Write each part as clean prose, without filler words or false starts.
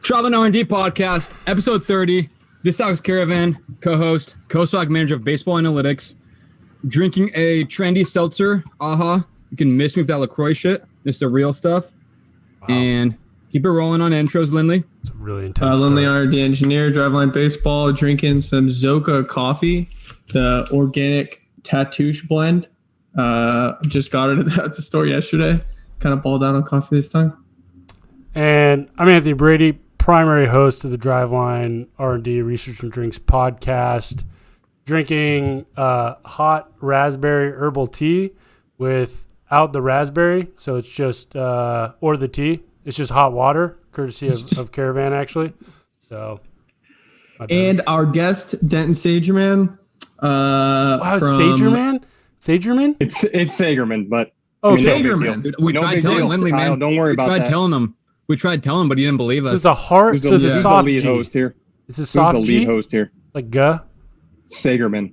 Driveline R&D podcast, episode 30. This is Caravan, co-host, co-stock manager of baseball analytics, drinking a trendy seltzer. Aha. You can miss me with that LaCroix shit. It's the real stuff. Wow. And keep it rolling on intros, Lindley. It's a really intense Lindley R&D engineer, Driveline baseball, drinking some Zoka coffee, the organic Tattoosh blend. Just got it at the store yesterday. Kind of balled out on coffee this time. And I'm Anthony Brady, primary host of the Driveline R&D Research and Drinks podcast, drinking hot raspberry herbal tea without the raspberry. So it's just, or the tea. It's just hot water, courtesy of Caravan, actually. So. And our guest, Denton Sagerman. Wow, Sagerman? Sagerman? It's Sagerman, but. Oh, Sagerman. We tried telling Lindley, man. Don't worry about that. We tried telling him, but he didn't believe us. So it's a heart. Who's so the soft lead G. host here? It's a soft Who's the lead G? host here? Like Sagerman.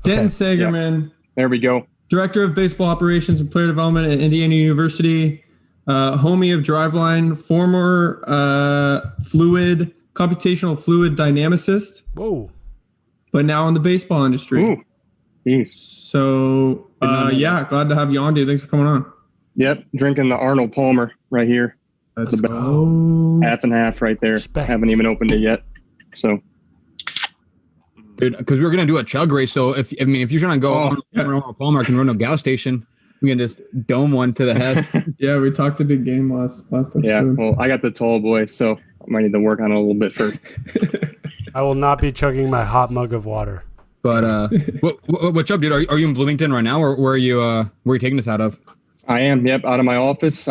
Denton Okay. Sagerman. Yeah. There we go. Director of Baseball Operations and Player Development at Indiana University. Homie of Driveline. Former computational fluid dynamicist. Whoa. But now in the baseball industry. Ooh. Jeez. So, glad to have you on, dude. Thanks for coming on. Yep. Drinking the Arnold Palmer right here. Let's the go. Half and half right there. Respect. Haven't even opened it yet. So. Dude, because we were going to do a chug race. So, if you're trying to go Arnold Palmer, I can run a gas station. We can just dome one to the head. Yeah, we talked a big game last episode. Yeah, well, I got the tall boy, so I might need to work on it a little bit first. I will not be chugging my hot mug of water. But what's up, dude? Are you in Bloomington right now, or where are you taking this out of? I am. Yep, out of my office.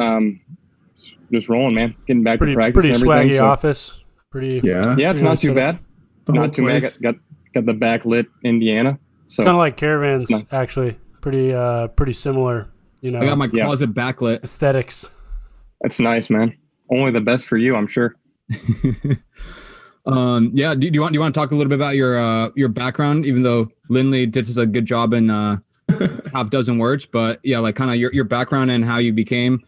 Just rolling, man. Getting back to practice. Pretty and everything. swaggy office. Pretty. Yeah. Yeah, it's not too bad. Not too bad. Place. Got the backlit Indiana. So Kind of like Caravans, nice. actually. Pretty similar. You know. I got my closet backlit. Aesthetics. That's nice, man. Only the best for you, I'm sure. Yeah. Do you want to talk a little bit about your background? Even though Lindley did such a good job in half dozen words, but yeah, like kind of your background and how you became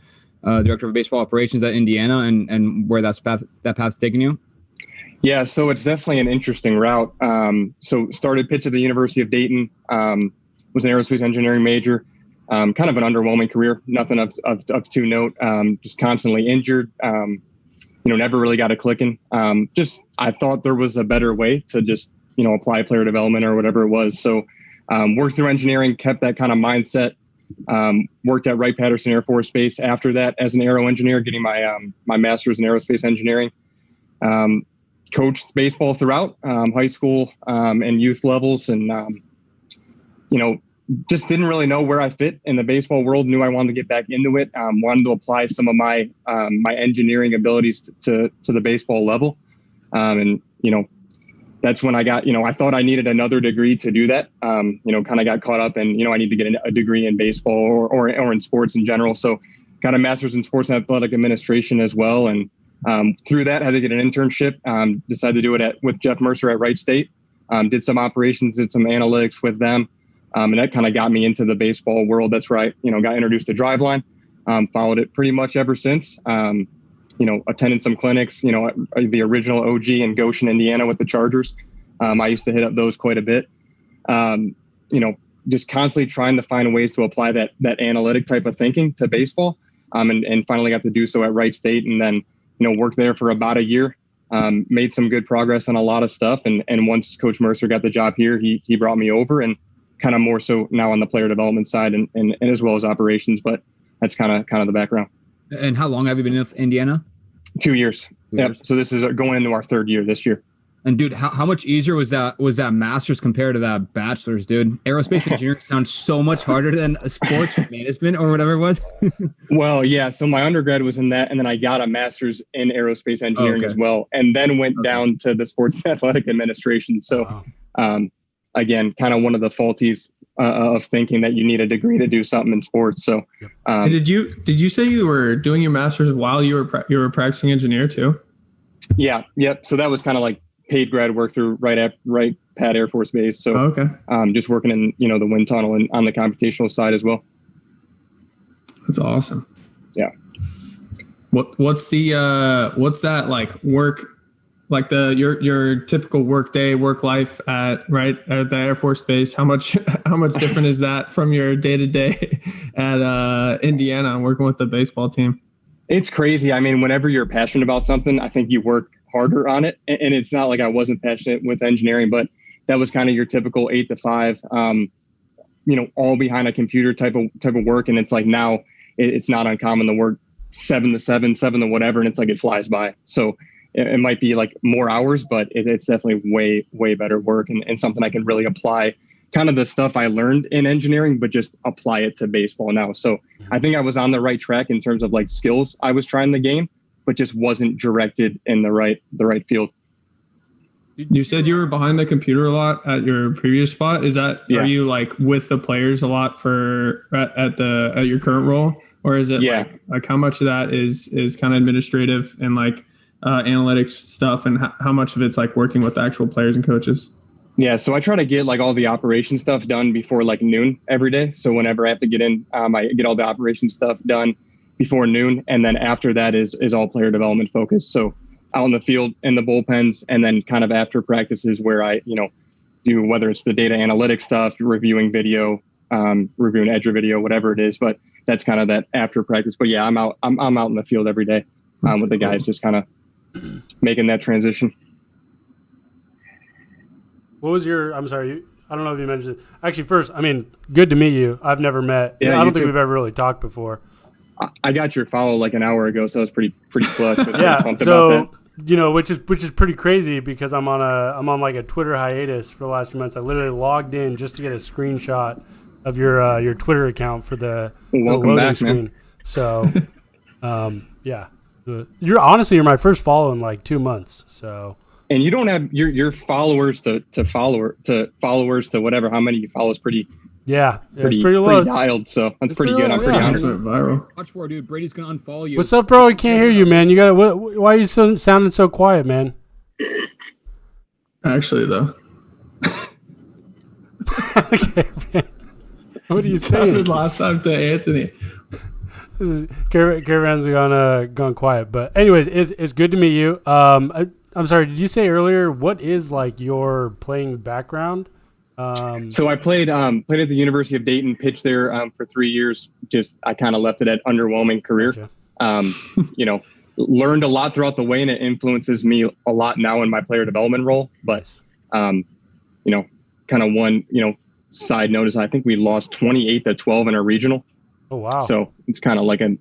director of baseball operations at Indiana and where that path's taken you. Yeah, so it's definitely an interesting route. So started pitch at the University of Dayton. Was an aerospace engineering major. Kind of an underwhelming career. Nothing of to note. Just constantly injured. Never really got it clicking. I thought there was a better way to just apply player development or whatever it was. So worked through engineering, kept that kind of mindset. Worked at Wright-Patterson Air Force Base after that as an aero engineer, getting my my master's in aerospace engineering. Coached baseball throughout high school and youth levels, and just didn't really know where I fit in the baseball world. Knew I wanted to get back into it. Wanted to apply some of my my engineering abilities to the baseball level, and that's when I got, I thought I needed another degree to do that. Kind of got caught up in, I need to get a degree in baseball or in sports in general. So got a master's in sports and athletic administration as well. And through that, had to get an internship. Decided to do it with Jeff Mercer at Wright State. Did some operations, did some analytics with them. And that kind of got me into the baseball world. That's where I, got introduced to Driveline. Followed it pretty much ever since. Attended some clinics, the original OG in Goshen, Indiana with the Chargers. I used to hit up those quite a bit. Just constantly trying to find ways to apply that analytic type of thinking to baseball. And finally got to do so at Wright State, and then, worked there for about a year. Made some good progress on a lot of stuff. And once Coach Mercer got the job here, he brought me over, and kind of more so now on the player development side and as well as operations. But that's kind of the background. And how long have you been in Indiana? 2 years. Yep. So this is going into our third year this year. And dude, how much easier was that master's compared to that bachelor's, dude? Aerospace engineering sounds so much harder than a sports management or whatever it was. Well, yeah. So my undergrad was in that, and then I got a master's in aerospace engineering as well, and then went down to the sports and athletic administration. So, again, kind of one of the faulties of thinking that you need a degree to do something in sports. So, did you say you were doing your master's while you were practicing engineer too? Yeah. Yep. So that was kind of like paid grad work through Wright-Pat Air Force Base. So, just working in, the wind tunnel and on the computational side as well. That's awesome. Yeah. What's that like work? Like your typical work day, work life at the Air Force Base, how much different is that from your day to day at Indiana working with the baseball team? It's crazy. I mean, whenever you're passionate about something, I think you work harder on it. And it's not like I wasn't passionate with engineering, but that was kind of your typical 8 to 5, all behind a computer type of work. And it's like now it's not uncommon to work 7 to 7 to whatever, and it's like it flies by. So it might be like more hours, but it's definitely way, way better work and something I can really apply kind of the stuff I learned in engineering, but just apply it to baseball now. So I think I was on the right track in terms of like skills I was trying the game, but just wasn't directed in the right field. You said you were behind the computer a lot at your previous spot. Is that, Are you like with the players a lot at your current role? Or is it like how much of that is kind of administrative and like analytics stuff, and how much of it's like working with the actual players and coaches? Yeah, so I try to get like all the operation stuff done before like noon every day. So whenever I have to get in, I get all the operation stuff done before noon, and then after that is all player development focused. So out in the field, in the bullpens, and then kind of after practices where I do, whether it's the data analytics stuff, reviewing video, reviewing edge video, whatever it is. But that's kind of that after practice. But yeah, I'm out in the field every day with the guys, just kind of making that transition. What was I'm sorry, I don't know if you mentioned it. Actually, first, I mean, good to meet you. I've never met. Yeah, I don't think we've ever really talked before. I got your follow like an hour ago, so I was pretty clutch. Yeah, so which is pretty crazy because I'm on like a Twitter hiatus for the last few months. I literally logged in just to get a screenshot of your Twitter account for the welcome back, screen. man. So, yeah. You're my first follow in like 2 months. So, and you don't have your followers to followers to whatever, how many you follow is pretty pretty low. Pretty dialed. So that's pretty good. I'm pretty honored. Viral. Watch for it, dude. Brady's gonna unfollow you. What's up, bro? I can't hear you, man. You got why are you sounding so quiet, man? Actually, though. Okay, man. What are you saying? Last time to Anthony. Caravan's gone quiet, but anyways, it's good to meet you. I'm sorry, did you say earlier what is like your playing background? So I played at the University of Dayton, pitched there for 3 years. Just I kind of left it at underwhelming career. Gotcha. Learned a lot throughout the way, and it influences me a lot now in my player development role. But kind of one side note is I think we lost 28-12 in our regional. Oh, wow. So it's kind of like a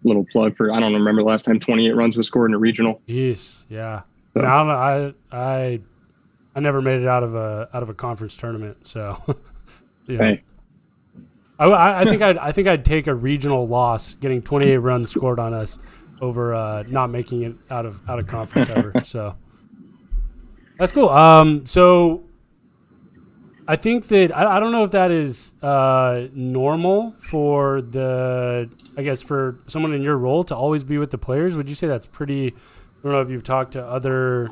little plug for, I don't remember the last time 28 runs was scored in a regional. Jeez. Yeah. So. No, I never made it out of a conference tournament. So, yeah. Hey. I think I'd take a regional loss, getting 28 runs scored on us, over not making it out of conference ever. So that's cool. So I think that I don't know if that is normal for for someone in your role to always be with the players. Would you say that's pretty? I don't know if you've talked to other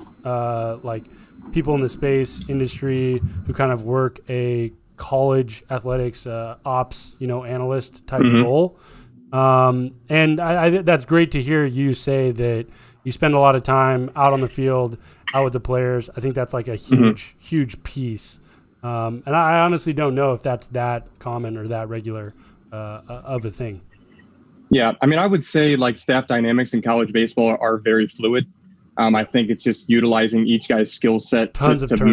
like people in the space industry who kind of work a college athletics ops, analyst type role. And I that's great to hear you say that you spend a lot of time out on the field, out with the players. I think that's like a huge piece. And I honestly don't know if that's that common or that regular of a thing. Yeah, I mean, I would say like staff dynamics in college baseball are very fluid. I think it's just utilizing each guy's skill set to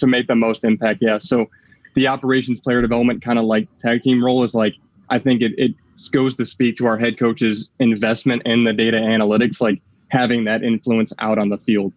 make the most impact. Yeah, so the operations player development kind of like tag team role is like, I think it goes to speak to our head coach's investment in the data analytics, like having that influence out on the field.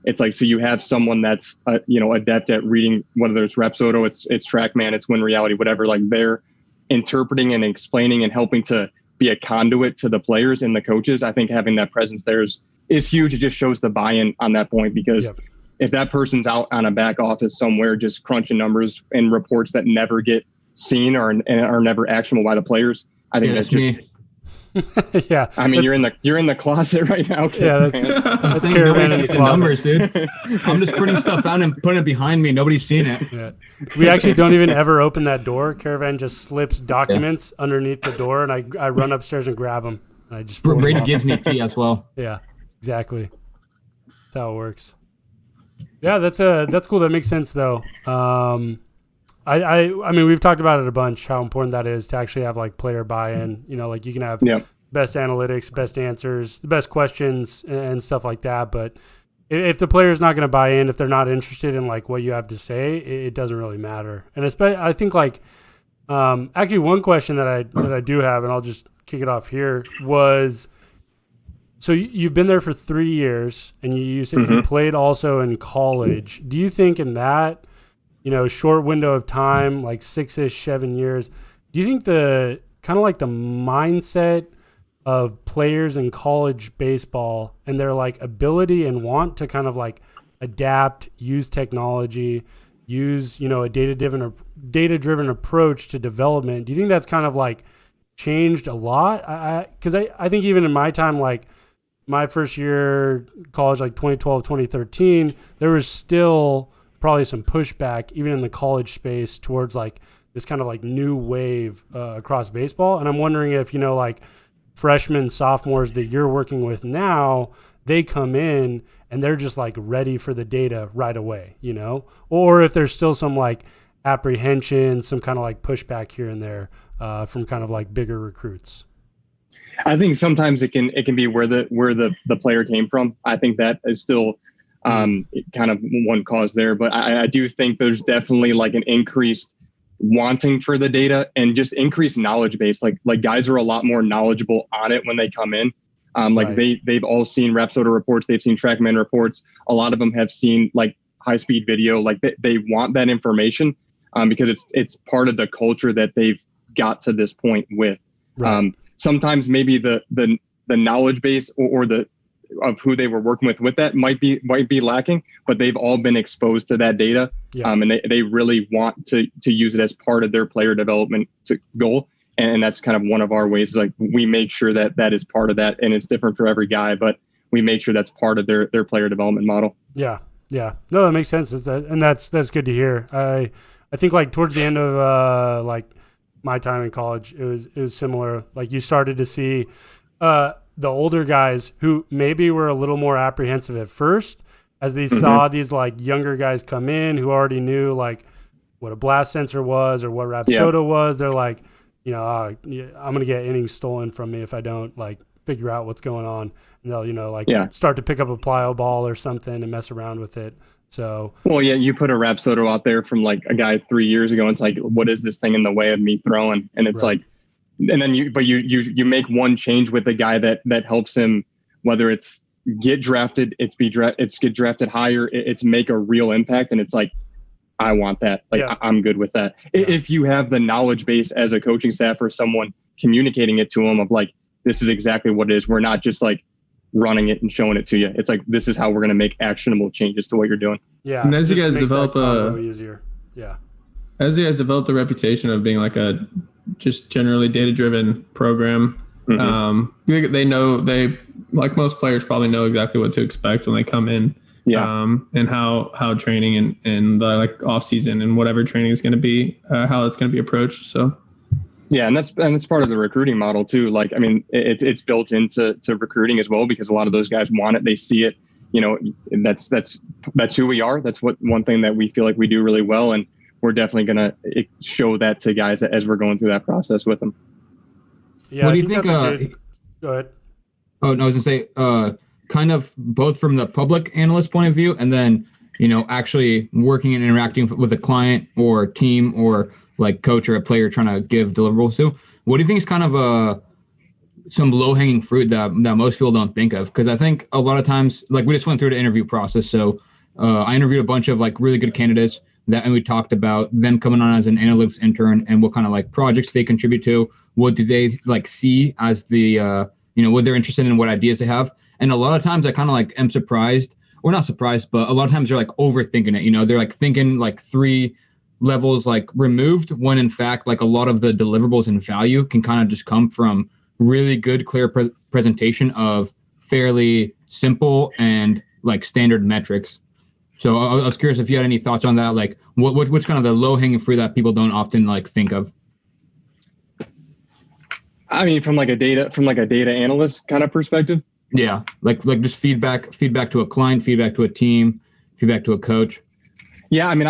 It's like, so you have someone that's, adept at reading, whether it's Repsodo, it's TrackMan, it's Win Reality, whatever, like they're interpreting and explaining and helping to be a conduit to the players and the coaches. I think having that presence there is huge. It just shows the buy-in on that point, because if that person's out on a back office somewhere, just crunching numbers and reports that never get seen or are never actionable by the players, I think that's just me. Yeah. I mean, you're in the closet right now. Yeah, that's Caravan in the closet. Numbers, dude. I'm just printing stuff out and putting it behind me. Nobody's seen it. Yeah. We actually don't even ever open that door. Caravan just slips documents underneath the door, and I run upstairs and grab them. And I just Brady gives me a key as well. Yeah, exactly. That's how it works. Yeah, that's cool. That makes sense, though. I mean, we've talked about it a bunch, how important that is to actually have like player buy-in. Like you can have best analytics, best answers, the best questions and stuff like that. But if the player's not going to buy in, if they're not interested in like what you have to say, it doesn't really matter. And especially, I think like actually one question that I do have, and I'll just kick it off here, was, so you've been there for 3 years, and you said you played also in college. Do you think in that short window of time, like 6-ish, 7 years, do you think the kind of like the mindset of players in college baseball and their like ability and want to kind of like adapt, use technology, use, a data-driven approach to development, do you think that's kind of like changed a lot? Because I think even in my time, like my first year college, like 2012, 2013, there was still probably some pushback even in the college space towards like this kind of like new wave across baseball. And I'm wondering if, like freshmen, sophomores that you're working with now, they come in and they're just like ready for the data right away, or if there's still some like apprehension, some kind of like pushback here and there from kind of like bigger recruits. I think sometimes it can be where the player came from. I think that is still kind of one cause there, but I do think there's definitely like an increased wanting for the data and just increased knowledge base. Like guys are a lot more knowledgeable on it when they come in. They've all seen Repsodo reports, they've seen TrackMan reports. A lot of them have seen like high speed video. Like they want that information because it's part of the culture that they've got to this point with. Right. Sometimes maybe the knowledge base or the of who they were working with that might be lacking, but they've all been exposed to that data. And they really want to use it as part of their player development goal. And that's kind of one of our ways, like we make sure that is part of that, and it's different for every guy, but we make sure that's part of their player development model. Yeah. No, that makes sense. That's good to hear. I think like towards the end of like my time in college, it was similar. Like you started to see the older guys who maybe were a little more apprehensive at first as they saw these like younger guys come in who already knew like what a blast sensor was or what Rapsodo was. They're like, I'm going to get innings stolen from me if I don't like figure out what's going on. And they'll, start to pick up a plyo ball or something and mess around with it. So, well, yeah, you put a Rapsodo out there from like a guy 3 years ago, and it's like, what is this thing in the way of me throwing? And it's right. like, and then you make one change with the guy that helps him, whether it's get drafted, it's get drafted higher, it's make a real impact, and it's like, I want that. Like, I'm good with that. Yeah. If you have the knowledge base as a coaching staff or someone communicating it to them of like, this is exactly what it is. We're not just like running it and showing it to you. It's like, this is how we're going to make actionable changes to what you're doing. Yeah. And as you guys develop easier. Yeah. As you guys develop the reputation of being like a just generally data-driven program, they like most players probably know exactly what to expect when they come in. Yeah. And how training and the like off season and whatever training is going to be, how it's going to be approached. So. Yeah, and that's part of the recruiting model too. Like, I mean, it's built into recruiting as well, because a lot of those guys want it. They see it. You know, that's who we are. That's one thing that we feel like we do really well, and we're definitely going to show that to guys as we're going through that process with them. Yeah, what do you think? Go ahead. Oh, no, I was going to say, kind of both from the public analyst point of view, and then, you know, actually working and interacting with a client or team or like coach or a player trying to give deliverables to. What do you think is kind of some low-hanging fruit that most people don't think of? Because I think a lot of times, like we just went through the interview process. So I interviewed a bunch of like really good candidates and we talked about them coming on as an analytics intern and what kind of like projects they contribute to. What do they like see as the, what they're interested in, what ideas they have. And a lot of times I kind of like am surprised, or not surprised, but a lot of times they're like overthinking it. They're like thinking like 3 levels like removed, when in fact like a lot of the deliverables and value can kind of just come from really good, clear presentation of fairly simple and like standard metrics. So I was curious if you had any thoughts on that. Like what's kind of the low hanging fruit that people don't often like think of? I mean, from like a data analyst kind of perspective. Yeah, like just feedback to a client, feedback to a team, feedback to a coach. Yeah, I mean,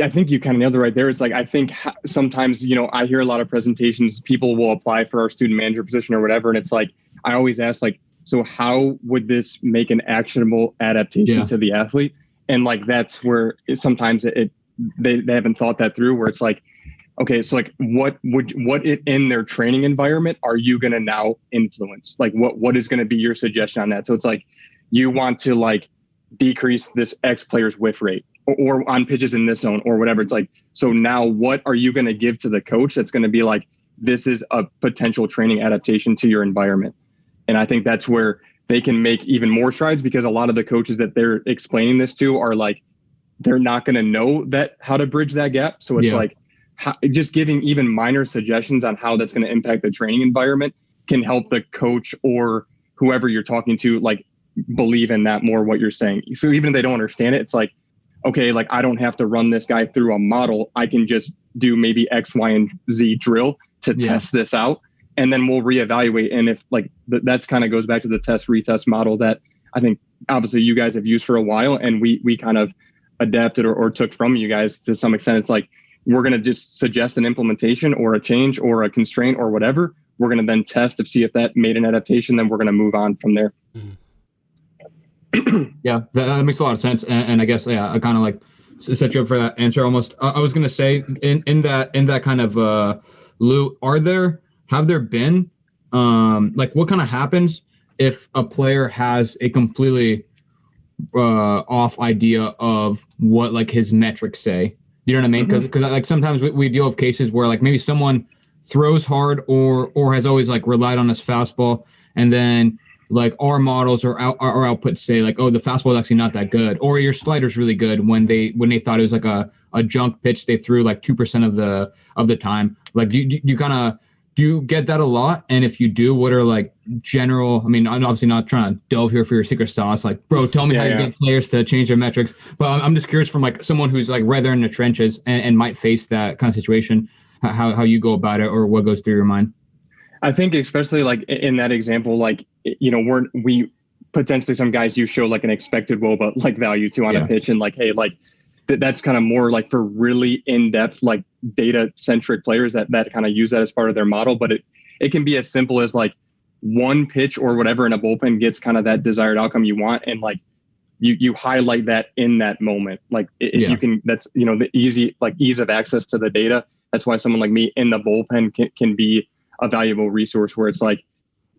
I think you kind of nailed it right there. It's like, I think sometimes, I hear a lot of presentations, people will apply for our student manager position or whatever. And it's like, I always ask like, so how would this make an actionable adaptation to the athlete? And like, that's where sometimes they haven't thought that through, where it's like, okay, so like what in their training environment are you going to now influence? Like what is going to be your suggestion on that? So it's like, you want to like decrease this X player's whiff rate or on pitches in this zone or whatever. It's like, so now what are you going to give to the coach that's going to be like, this is a potential training adaptation to your environment? And I think that's where they can make even more strides, because a lot of the coaches that they're explaining this to are like, they're not going to know that how to bridge that gap. So it's like, just giving even minor suggestions on how that's going to impact the training environment can help the coach or whoever you're talking to, like, believe in that more, what you're saying. So even if they don't understand it, it's like, okay, like I don't have to run this guy through a model. I can just do maybe X, Y, and Z drill to test this out. And then we'll reevaluate. And if like that's kind of goes back to the test retest model that I think obviously you guys have used for a while, and we kind of adapted or took from you guys to some extent. It's like, we're going to just suggest an implementation or a change or a constraint or whatever. We're going to then test to see if that made an adaptation. Then we're going to move on from there. Yeah, that makes a lot of sense. And I guess, I kind of like set you up for that answer almost. I was going to say in that kind of loop, have there been like what kind of happens if a player has a completely off idea of what like his metrics say? You know what I mean? Because like sometimes we deal with cases where like maybe someone throws hard or has always like relied on his fastball, and then like our models or our outputs say like, oh, the fastball is actually not that good, or your slider's really good when they thought it was like a junk pitch they threw like 2% of the time. Like do you get that a lot? And if you do, what are like general, I mean, I'm obviously not trying to delve here for your secret sauce. Like, bro, tell me how you get players to change their metrics. But I'm just curious from like someone who's like right there in the trenches and might face that kind of situation, how you go about it or what goes through your mind. I think especially like in that example, like, we potentially some guys you show like an expected will, but like value to on a pitch, and like, hey, like that's kind of more like for really in-depth, like data centric players that kind of use that as part of their model. But it can be as simple as like one pitch or whatever in a bullpen gets kind of that desired outcome you want. And like, you highlight that in that moment. Like you can, that's, the ease of access to the data. That's why someone like me in the bullpen can be a valuable resource, where it's like,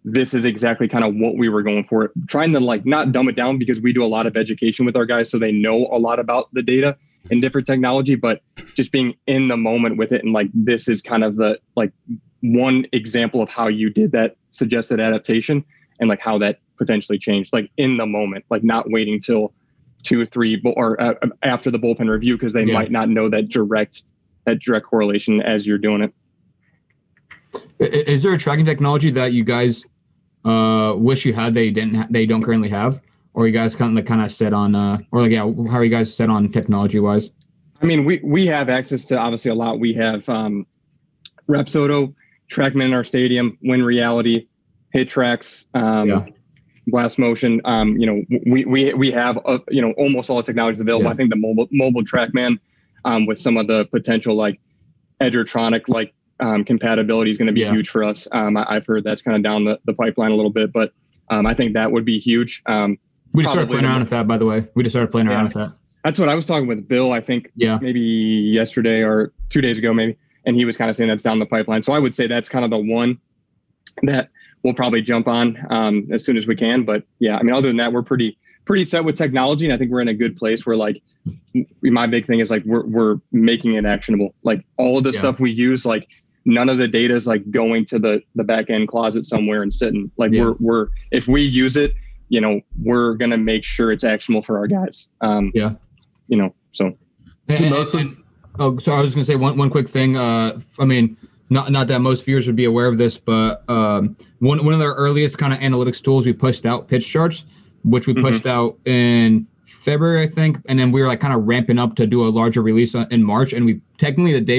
this is exactly kind of what we were going for. Trying to like not dumb it down, because we do a lot of education with our guys, so they know a lot about the data and different technology, but just being in the moment with it. And like, this is kind of the, like, one example of how you did that suggested adaptation, and like how that potentially changed, like in the moment, like not waiting till 2 or 3 or after the bullpen review, because they might not know that direct correlation as you're doing it. Is there a tracking technology that you guys wish you had, they don't currently have, or you guys kind of set on how are you guys set on technology wise? I mean, we have access to obviously a lot. We have Rapsodo, TrackMan in our stadium, Win Reality, Hit Tracks, Blast Motion. We have almost all the technologies available. I think the mobile TrackMan with some of the potential like Edgertronic like compatibility is going to be huge for us. I've heard that's kind of down the pipeline a little bit, but I think that would be huge. We just started playing around with that, by the way. We just started playing around with that. That's what I was talking with Bill, I think maybe yesterday or 2 days ago, maybe. And he was kind of saying that's down the pipeline. So I would say that's kind of the one that we'll probably jump on as soon as we can. But yeah, I mean, other than that, we're pretty set with technology. And I think we're in a good place where like, my big thing is like, we're making it actionable. Like all of the stuff we use, like none of the data is like going to the back end closet somewhere and sitting. Like we're if we use it, we're going to make sure it's actionable for our guys. So. So I was going to say one quick thing. I mean, not that most viewers would be aware of this, but one of the earliest kind of analytics tools we pushed out, pitch charts, which we pushed out in February, I think, and then we were like kind of ramping up to do a larger release in March. And we technically the day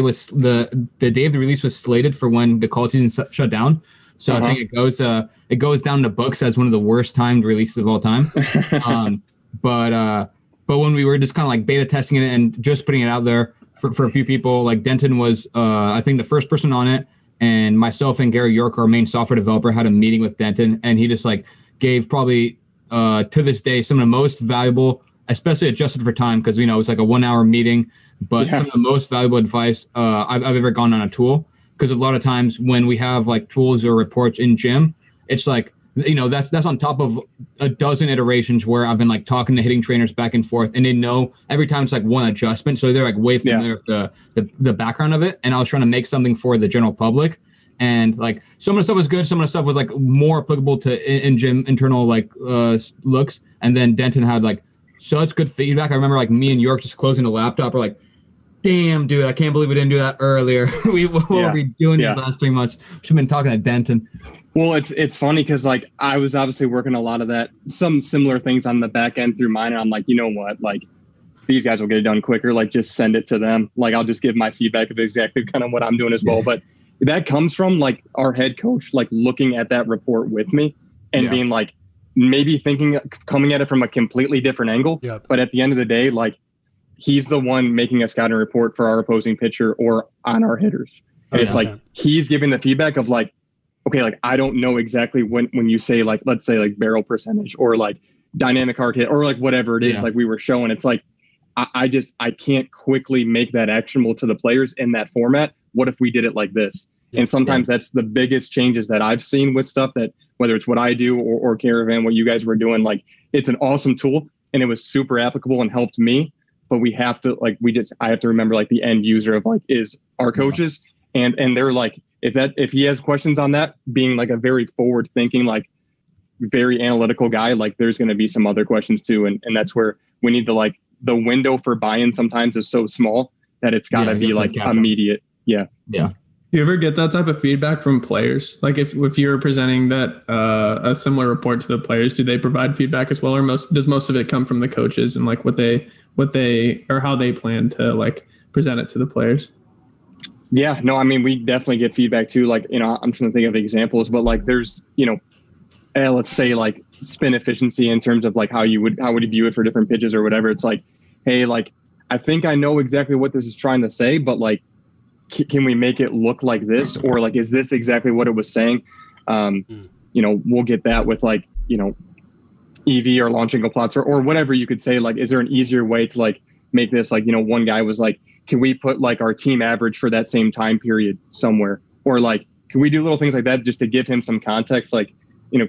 of the release was slated for when the college season shut down. So I think it goes down in the books as one of the worst timed releases of all time. But when we were just kind of like beta testing it and just putting it out there for a few people, like Denton was, I think, the first person on it, and myself and Gary York, our main software developer, had a meeting with Denton, and he just like gave probably to this day some of the most valuable, especially adjusted for time, because it was like a 1 hour meeting, but some of the most valuable advice I've ever gone on a tool. Because a lot of times when we have like tools or reports in gym, it's like, that's on top of a dozen iterations where I've been like talking to hitting trainers back and forth, and they know every time it's like one adjustment. So they're like way familiar with the background of it. And I was trying to make something for the general public. And like some of the stuff was good. Some of the stuff was like more applicable to in gym internal like looks. And then Denton had like such good feedback. I remember like me and York just closing the laptop. We're like, damn, dude, I can't believe we didn't do that earlier. What were we doing these last 3 months? Should have been talking to Denton. Well, it's funny because like I was obviously working a lot of that, some similar things on the back end through mine. And I'm like, you know what, like these guys will get it done quicker. Like just send it to them. Like I'll just give my feedback of exactly kind of what I'm doing as well. But that comes from like our head coach, like looking at that report with me and being like, maybe coming at it from a completely different angle. But at the end of the day, like he's the one making a scouting report for our opposing pitcher or on our hitters. And it's like, he's giving the feedback of like, okay, like I don't know exactly when you say like, let's say like barrel percentage or like dynamic hard hit or like whatever it is, like we were showing, it's like, I can't quickly make that actionable to the players in that format. What if we did it like this? And sometimes that's the biggest changes that I've seen with stuff that, whether it's what I do or Caravan, what you guys were doing, like it's an awesome tool and it was super applicable and helped me. But we have to like, I have to remember like the end user of like is our coaches. And they're like, if he has questions on that, being like a very forward thinking, like very analytical guy, like there's going to be some other questions too. And that's where we need to like, the window for buy-in sometimes is so small that it's got to be like immediate. Yeah. You ever get that type of feedback from players? Like if you're presenting that a similar report to the players, do they provide feedback as well, or does most of it come from the coaches and like what they or how they plan to like present it to the players? Yeah, no, I mean we definitely get feedback too. Like I'm trying to think of examples, but like there's let's say like spin efficiency in terms of like how would you view it for different pitches or whatever. It's like, hey, like I think I know exactly what this is trying to say, but like can we make it look like this, or like is this exactly what it was saying? We'll get that with like EV or launch angle plots or whatever you could say, like, is there an easier way to like make this like, one guy was like, can we put like our team average for that same time period somewhere? Or like, can we do little things like that just to give him some context? Like,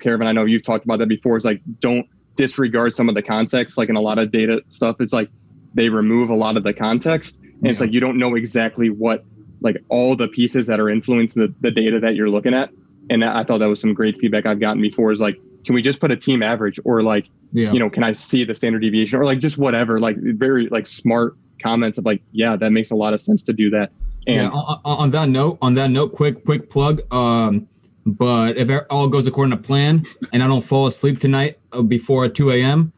Caravan, I know you've talked about that before. It's like, don't disregard some of the context. Like in a lot of data stuff, it's like they remove a lot of the context. And it's like, you don't know exactly what, like all the pieces that are influencing the data that you're looking at. And I thought that was some great feedback I've gotten before is like, can we just put a team average or like, can I see the standard deviation or like just whatever, like very like smart comments of like, yeah, that makes a lot of sense to do that. And on that note, quick plug. But if all goes according to plan and I don't fall asleep tonight before 2 a.m.,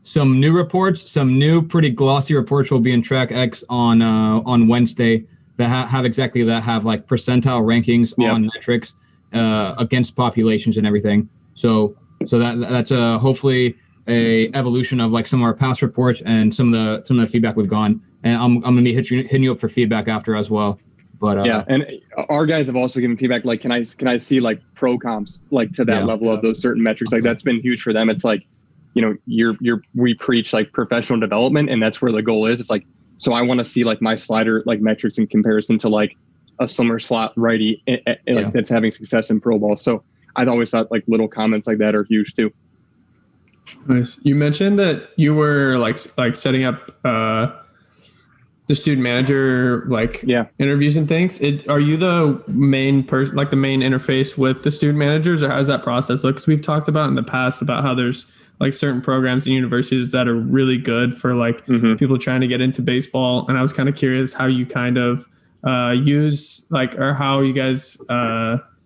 some new pretty glossy reports will be in Track X on Wednesday that have exactly that, have like percentile rankings on metrics against populations and everything. So that's hopefully a evolution of like some of our past reports and some of the feedback we've gone. And I'm gonna be hitting you up for feedback after as well. But and our guys have also given feedback like, can I see like pro comps like to that level of those certain metrics? Like that's been huge for them. It's like, we preach like professional development, and that's where the goal is. It's like, so I want to see like my slider like metrics in comparison to like a similar slot righty like that's having success in pro ball. So I've always thought like little comments like that are huge too. Nice. You mentioned that you were like setting up the student manager interviews and things. Are you the main person, like the main interface with the student managers, or how does that process look? Because we've talked about in the past about how there's like certain programs and universities that are really good for like people trying to get into baseball, and I was kind of curious how you kind of use like, or how you guys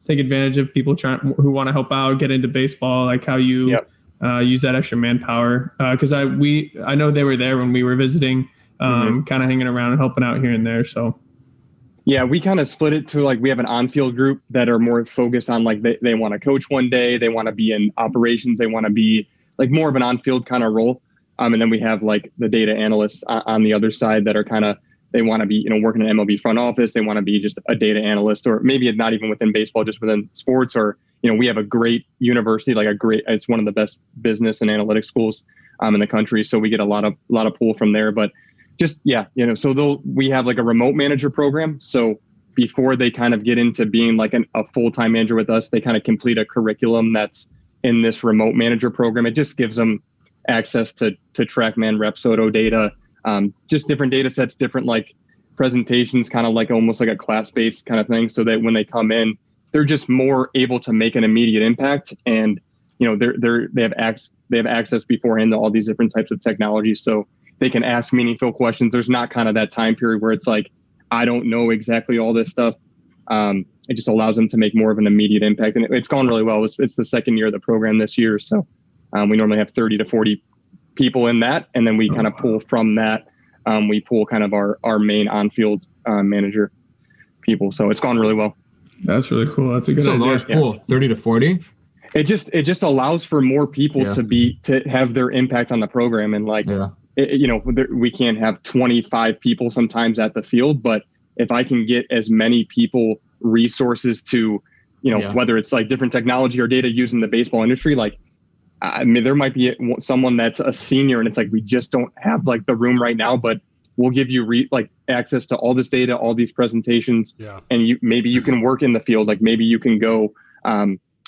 take advantage of people who want to help out get into baseball, like how you use that extra manpower. Because I know they were there when we were visiting. Kind of hanging around and helping out here and there. So yeah, we kind of split it to like, we have an on-field group that are more focused on like, they want to coach one day, they want to be in operations, they want to be like more of an on-field kind of role. And then we have like the data analysts on the other side that are kind of, they want to be, working in MLB front office. They want to be just a data analyst, or maybe not even within baseball, just within sports. Or, we have a great university, like it's one of the best business and analytics schools in the country. So we get a lot of pull from there, but just, so we have like a remote manager program. So before they kind of get into being like a full-time manager with us, they kind of complete a curriculum that's in this remote manager program. It just gives them access to TrackMan, Repsodo data, just different data sets, different like presentations, kind of like almost like a class-based kind of thing. So that when they come in, they're just more able to make an immediate impact. And, they have access beforehand to all these different types of technologies. So they can ask meaningful questions. There's not kind of that time period where it's like, I don't know exactly all this stuff. It just allows them to make more of an immediate impact. And it's gone really well. It's the second year of the program this year. So we normally have 30 to 40 people in that. And then we kind of pull from that. We pull kind of our main on-field manager people. So it's gone really well. That's really cool. That's a good idea. Large pool, 30 to 40. It just allows for more people to have their impact on the program. And like, we can't have 25 people sometimes at the field, but if I can get as many people resources to, whether it's like different technology or data used in the baseball industry, like, I mean, there might be someone that's a senior and it's like, we just don't have like the room right now, but we'll give you access to all this data, all these presentations, and maybe you can work in the field. Like maybe you can go,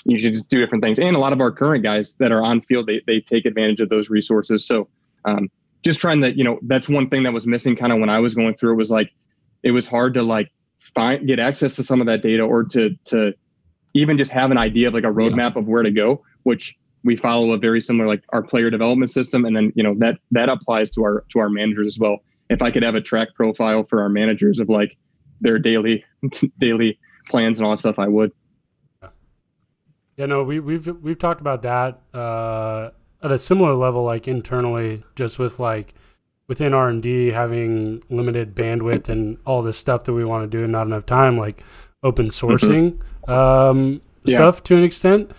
you can just do different things. And a lot of our current guys that are on field, they take advantage of those resources. So, just trying to, that's one thing that was missing kind of when I was going through it, was like, it was hard to like get access to some of that data, or to even just have an idea of like a roadmap of where to go, which we follow a very similar, like our player development system. And then, that applies to our managers as well. If I could have a track profile for our managers of like their daily plans and all that stuff, I would. Yeah, no, we've talked about that, at a similar level, like internally, just with like within R&D having limited bandwidth and all this stuff that we want to do and not enough time, like open sourcing stuff to an extent.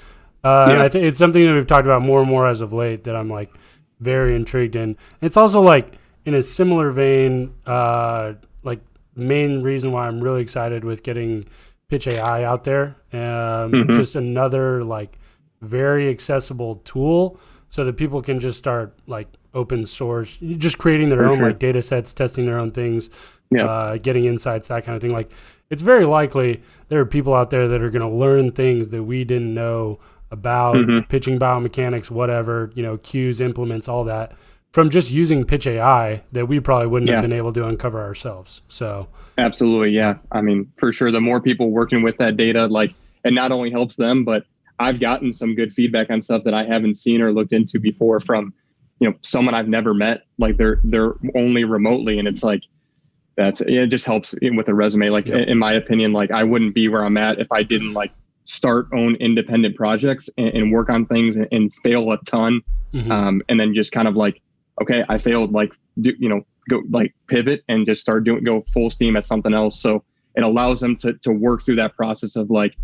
And I think it's something that we've talked about more and more as of late that I'm like very intrigued in. It's also like in a similar vein, like the main reason why I'm really excited with getting Pitch AI out there, just another like very accessible tool so that people can just start like open source, just creating their own like data sets, testing their own things, getting insights, that kind of thing. Like it's very likely there are people out there that are going to learn things that we didn't know about pitching biomechanics, whatever, cues, implements, all that from just using Pitch AI that we probably wouldn't have been able to uncover ourselves. So absolutely. Yeah. I mean, for sure. The more people working with that data, like, it not only helps them, but I've gotten some good feedback on stuff that I haven't seen or looked into before from, someone I've never met, like they're only remotely. And it's like, it just helps with a resume. Like in my opinion, like I wouldn't be where I'm at if I didn't like own independent projects and work on things and fail a ton. And then just kind of like, okay, I failed, like, go like pivot and just go full steam at something else. So it allows them to work through that process of like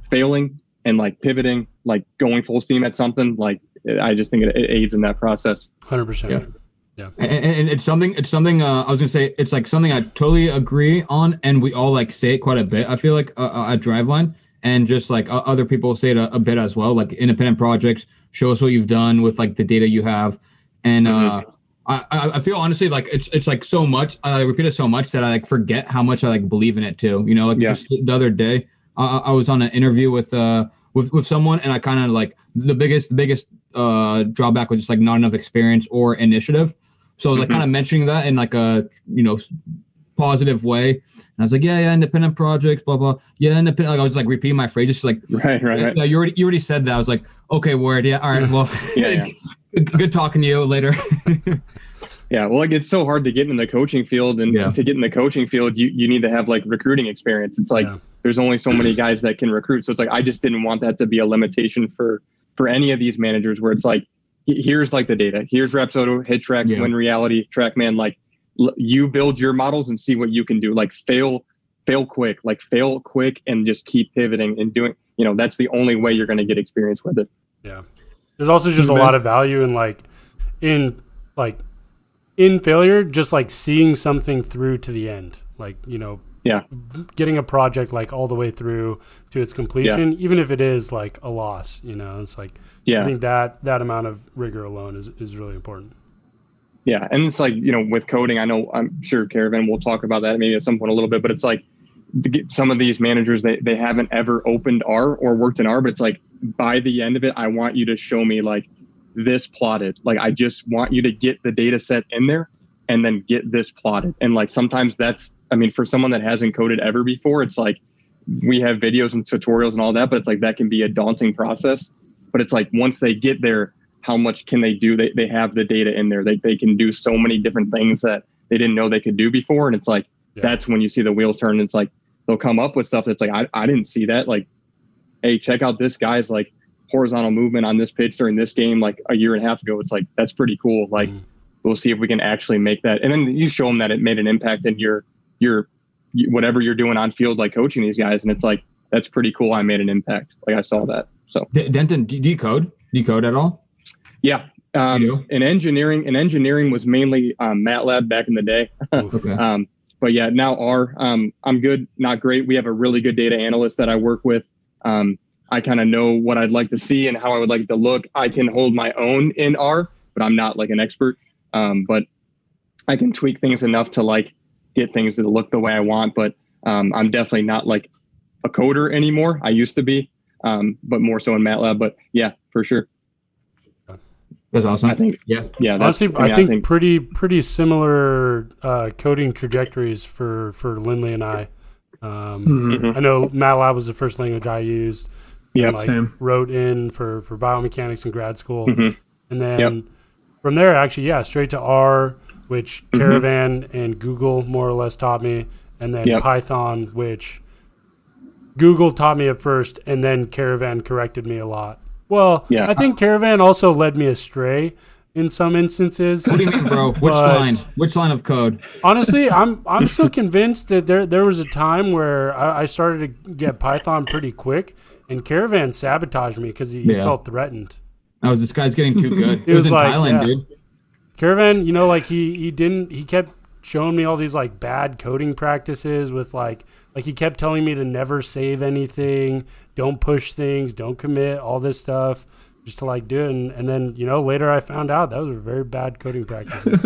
failing and like pivoting, like going full steam at something. Like, I just think it aids in that process. 100%. Yeah. And it's something I was gonna say, it's like something I totally agree on, and we all like say it quite a bit, I feel like, at Driveline, and just like other people say it a bit as well, like independent projects, show us what you've done with like the data you have. And I feel honestly like it's like so much, I repeat it so much that I like forget how much I like believe in it too. Just the other day I was on an interview with someone, and I kind of like the biggest drawback was just like not enough experience or initiative. So I was like kind of mentioning that in like a positive way, and I was like, yeah, independent projects, blah blah, yeah, independent. Like I was like repeating my phrases, like right. Yeah, you already said that. I was like, okay, word, yeah, all right, well, good talking to you later. Yeah, well, like it's so hard to get in the coaching field, and to get in the coaching field, you need to have like recruiting experience. It's like there's only so many guys that can recruit, so it's like I just didn't want that to be a limitation for any of these managers, where it's like, here's like the data, here's Rapsodo, HitTrax, Win Reality, TrackMan, like you build your models and see what you can do. Like fail quick, and just keep pivoting and doing. That's the only way you're going to get experience with it. Yeah, there's also just a lot of value in failure, just like seeing something through to the end, like getting a project like all the way through to its completion, even if it is like a loss. It's like I think that amount of rigor alone is really important. Yeah, and it's like with coding, I'm sure Caravan will talk about that maybe at some point a little bit, but it's like some of these managers, they haven't ever opened R or worked in R, but it's like by the end of it, I want you to show me like this plotted. Like I just want you to get the data set in there and then get this plotted. And like sometimes that's, for someone that hasn't coded ever before, it's like we have videos and tutorials and all that, but it's like that can be a daunting process. But it's like once they get there, how much can they do? They have the data in there. They can do so many different things that they didn't know they could do before. And it's like that's when you see the wheel turn. It's like they'll come up with stuff that's like I didn't see that. Like, hey, check out this guy's like horizontal movement on this pitch during this game like a year and a half ago. It's like that's pretty cool. Like we'll see if we can actually make that. And then you show them that it made an impact in your whatever you're doing on field, like coaching these guys. And it's like, that's pretty cool. I made an impact. Like I saw that. So Denton, do you code? Do you code at all? Yeah. In engineering was mainly MATLAB back in the day. Okay. But yeah, now R, I'm good, not great. We have a really good data analyst that I work with. I kind of know what I'd like to see and how I would like it to look. I can hold my own in R, but I'm not like an expert. But I can tweak things enough to like get things to look the way I want. But I'm definitely not like a coder anymore. I used to be, but more so in MATLAB. But yeah, for sure. That's awesome. I think, yeah. Honestly, I think pretty similar coding trajectories for Lindley and I. I know MATLAB was the first language I used. Yeah, wrote in for biomechanics in grad school, and then from there, actually, straight to R, which Caravan and Google more or less taught me, and then Python, which Google taught me at first, and then Caravan corrected me a lot. Well, I think Caravan also led me astray in some instances. What do you mean, bro? Which line of code? Honestly, I'm still convinced that there was a time where I started to get Python pretty quick, and Caravan sabotaged me because he felt threatened. This guy's getting too good. It was in like, Thailand, dude. Caravan, he kept showing me all these like bad coding practices with like he kept telling me to never save anything, don't push things, don't commit, all this stuff. just to like do it. And then, later I found out those were very bad coding practices.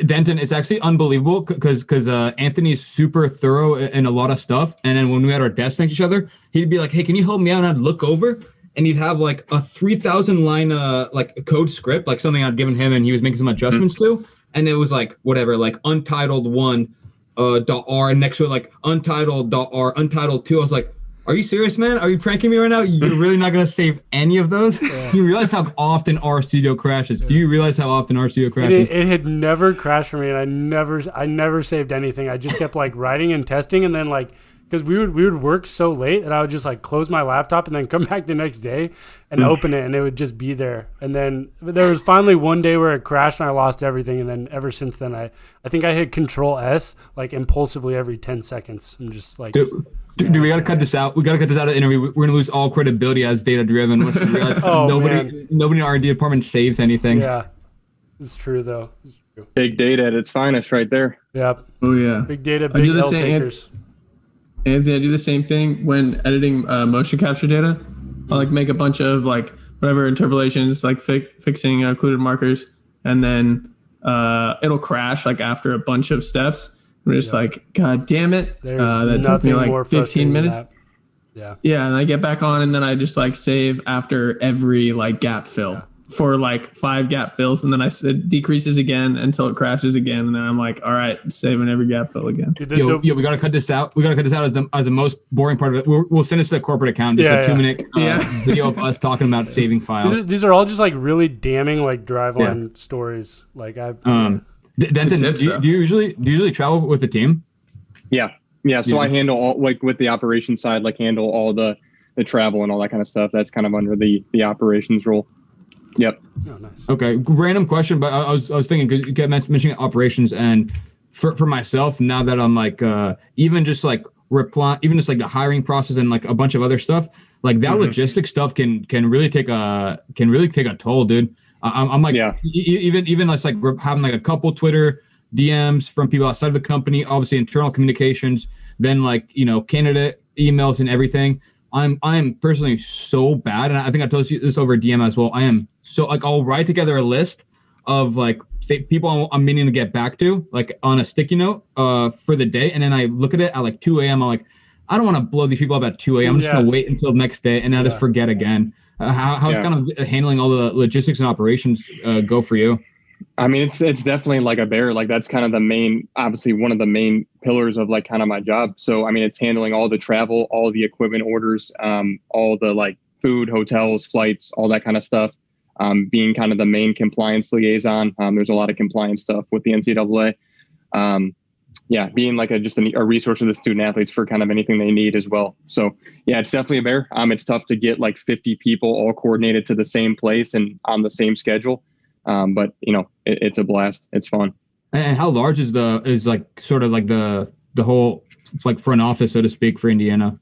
Denton, it's actually unbelievable because Anthony's super thorough in a lot of stuff. And then when we had our desks next to each other, he'd be like, hey, can you help me out? And I'd look over and he'd have like a 3,000 line like code script, like something I'd given him and he was making some adjustments to. And it was like whatever, like untitled one .r, and next to it like untitled .r, untitled 2. I was like, are you serious, man? Are you pranking me right now? You're really not going to save any of those? Yeah. You realize how often RStudio crashes. Do you realize how often RStudio crashes? It had never crashed for me, and I never saved anything. I just kept like writing and testing, and then like, because we would work so late, and I would just like close my laptop and then come back the next day and open it, and it would just be there. And then there was finally one day where it crashed and I lost everything, and then ever since then I think I hit Control S like impulsively every 10 seconds. I'm just like... Dude, we got to cut this out. We got to cut this out of the interview. We're going to lose all credibility as data-driven once we realize nobody in the R&D department saves anything. Yeah, it's true, though. It's true. Big data at its finest right there. Yep. Oh, yeah. Big data, big L takers. Anthony, I do the same thing when editing motion capture data. I'll like make a bunch of like whatever interpolations, like fixing occluded markers, and then it'll crash like after a bunch of steps. We're just like, God damn it. That took me like 15 minutes. Yeah. Yeah. And I get back on and then I just like save after every like gap fill for like 5 gap fills. And then it decreases again until it crashes again. And then I'm like, all right, saving every gap fill again. Yo, we got to cut this out. We got to cut this out as the most boring part of it. We'll send this to the corporate account. Just a 2-minute video of us talking about saving files. These are all just like really damning like Driveline stories. Like Denton, do you usually travel with the team? Yeah. So I handle all, like with the operations side, like handle all the travel and all that kind of stuff. That's kind of under the operations role. Yep. Oh, nice. Okay. Random question, but I was thinking because you kept mentioning operations, and for myself now that I'm like even just like the hiring process and like a bunch of other stuff, like that logistics stuff can really take a toll, dude. I'm like, even like we're having like a couple Twitter DMs from people outside of the company, obviously internal communications, then like, candidate emails and everything. I am personally so bad. And I think I told you this over DM as well. I am so like, I'll write together a list of like people I'm meaning to get back to, like on a sticky note for the day. And then I look at it at like 2 a.m. I'm like, I don't want to blow these people up at 2 a.m. I'm just going to wait until the next day and then I just forget again. How's kind of handling all the logistics and operations go for you? I mean, it's definitely like a bear. Like that's kind of the main, obviously one of the main pillars of like kind of my job. So, I mean, it's handling all the travel, all the equipment orders, all the like food, hotels, flights, all that kind of stuff. Being kind of the main compliance liaison. There's a lot of compliance stuff with the NCAA. Being like a resource to the student athletes for kind of anything they need as well. So yeah, it's definitely a bear. It's tough to get like 50 people all coordinated to the same place and on the same schedule. But it's a blast. It's fun. And how large is like sort of like the whole like front office, so to speak, for Indiana?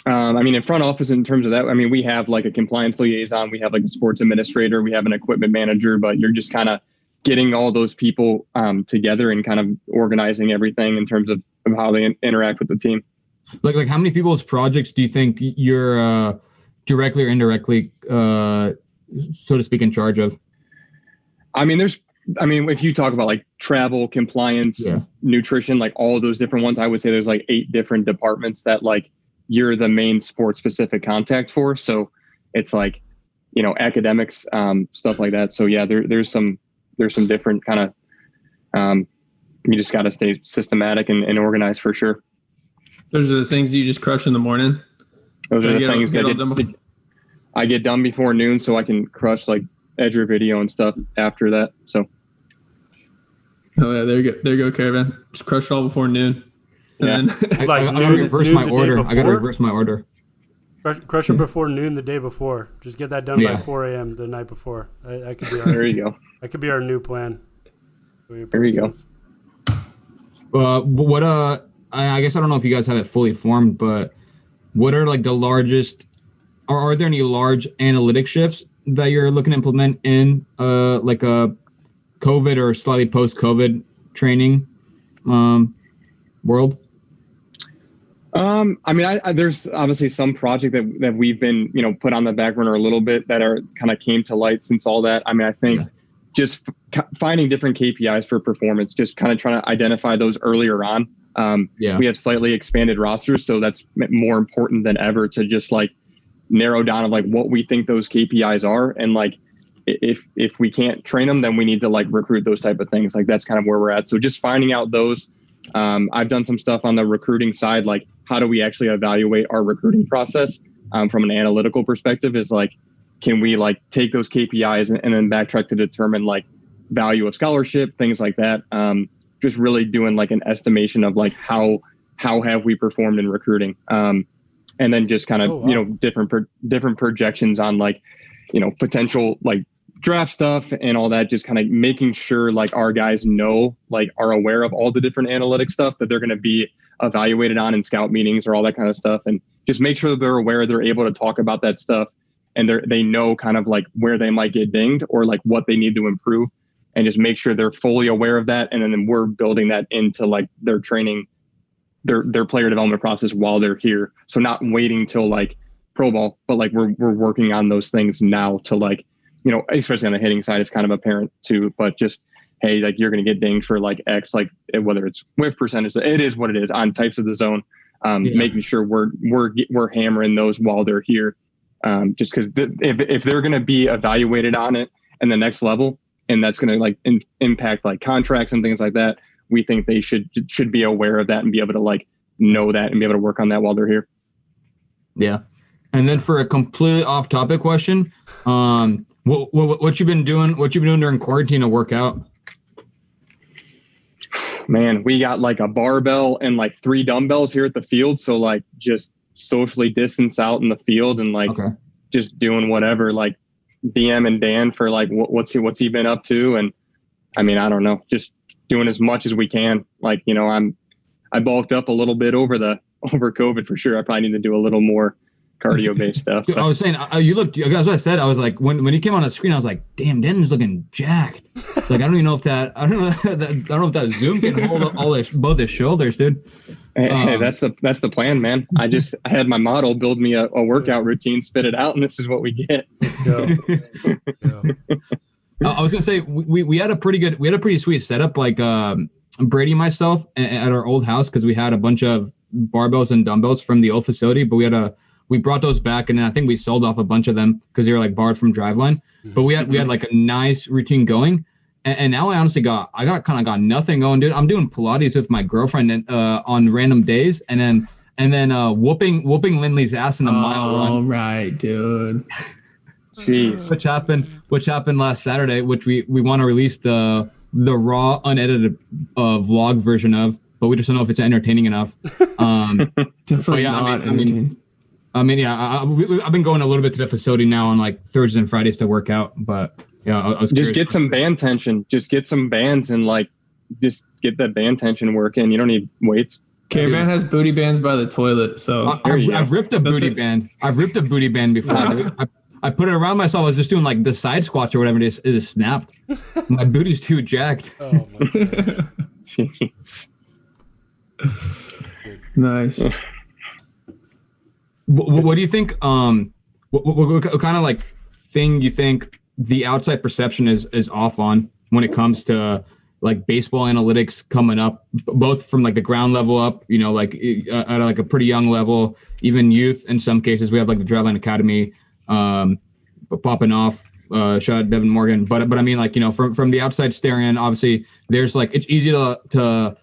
I mean, in front office in terms of that, I mean, we have like a compliance liaison, we have like a sports administrator, we have an equipment manager, but you're just kind of getting all those people together and kind of organizing everything in terms of how they interact with the team. Like how many people's projects do you think you're directly or indirectly, so to speak, in charge of? I mean, if you talk about like travel, compliance, nutrition, like all of those different ones, I would say there's like 8 different departments that like you're the main sports specific contact for. So it's like, academics, stuff like that. So yeah, there's some different kind of, you just got to stay systematic and organized for sure. Those are the things you just crush in the morning. Those are the things that I get done before noon so I can crush like Edger video and stuff after that. So. Oh yeah, there you go, Caravan. Just crush it all before noon. And I gotta reverse my order. Crush it before noon the day before. Just get that done by 4 a.m. the night before. I could be there you go. That could be our new plan. There you go. I guess I don't know if you guys have it fully formed, but what are like the largest, or are there any large analytic shifts that you're looking to implement in like a COVID or slightly post-COVID training world? I mean, there's obviously some project that we've been, put on the back burner a little bit that are kind of came to light since all that. I mean, I think just finding different KPIs for performance, just kind of trying to identify those earlier on. We have slightly expanded rosters, so that's more important than ever to just like narrow down of like what we think those KPIs are. And like, if we can't train them, then we need to like recruit those type of things. Like that's kind of where we're at. So just finding out those. I've done some stuff on the recruiting side, like how do we actually evaluate our recruiting process from an analytical perspective is like, can we like take those KPIs and then backtrack to determine like value of scholarship, things like that. Just really doing like an estimation of like how have we performed in recruiting. And then just kind of, different projections on like, potential like draft stuff and all that, just kind of making sure like our guys are aware of all the different analytic stuff that they're going to be evaluated on in scout meetings or all that kind of stuff. And just make sure that they're aware, they're able to talk about that stuff and they know kind of like where they might get dinged or like what they need to improve, and just make sure they're fully aware of that. And then we're building that into like their training, their player development process while they're here. So not waiting till like pro ball, but like we're working on those things now to like, especially on the hitting side, it's kind of apparent too, but just, hey, like you're going to get dinged for like X, like whether it's whiff percentage, it is what it is on types of the zone, making sure we're hammering those while they're here. Just because if they're going to be evaluated on it and the next level, and that's going to like impact like contracts and things like that, we think they should be aware of that and be able to like know that and be able to work on that while they're here. Yeah. And then for a completely off topic question, what you been doing during quarantine to work out? Man, we got like a barbell and like 3 dumbbells here at the field. So like just socially distance out in the field and like just doing whatever, like DM and Dan for like what's he been up to. And I mean, I don't know, just doing as much as we can. Like, I bulked up a little bit over COVID for sure. I probably need to do a little more cardio based stuff. Dude, I was saying, you looked, that's what I said. I was like, when he came on the screen, I was like, damn, Denton's looking jacked. It's like, I don't even know if that Zoom can hold up both his shoulders, dude. Hey, that's the plan, man. I had my model build me a workout routine, spit it out, and this is what we get. Let's go. I was gonna say we had a pretty sweet setup, like Brady and myself at our old house, because we had a bunch of barbells and dumbbells from the old facility, but we brought those back, and then I think we sold off a bunch of them because they were like borrowed from Driveline. But we had like a nice routine going, and now I honestly got nothing going, dude. I'm doing Pilates with my girlfriend on random days, and then whooping Lindley's ass in a mile run. All right, dude. Jeez. Which happened last Saturday, which we want to release the raw unedited vlog version of, but we just don't know if it's entertaining enough. Definitely not entertaining. I've been going a little bit to the facility now on like Thursdays and Fridays to work out, but yeah, I was just get some band tension. Just get some bands and like just get that band tension working. You don't need weights. Caravan has booty bands by the toilet, so I've ripped a booty band. I've ripped a booty band before. I put it around myself. I was just doing like the side squats or whatever. It just snapped. My booty's too jacked. Oh my God. Jeez. Nice. What do you think? What kind of like thing you think the outside perception is off on when it comes to like baseball analytics coming up, both from like the ground level up, like at like a pretty young level, even youth in some cases. We have like the Driveline Academy popping off. Shout out Devin Morgan, but I mean, like, from the outside staring in, obviously there's like, it's easy to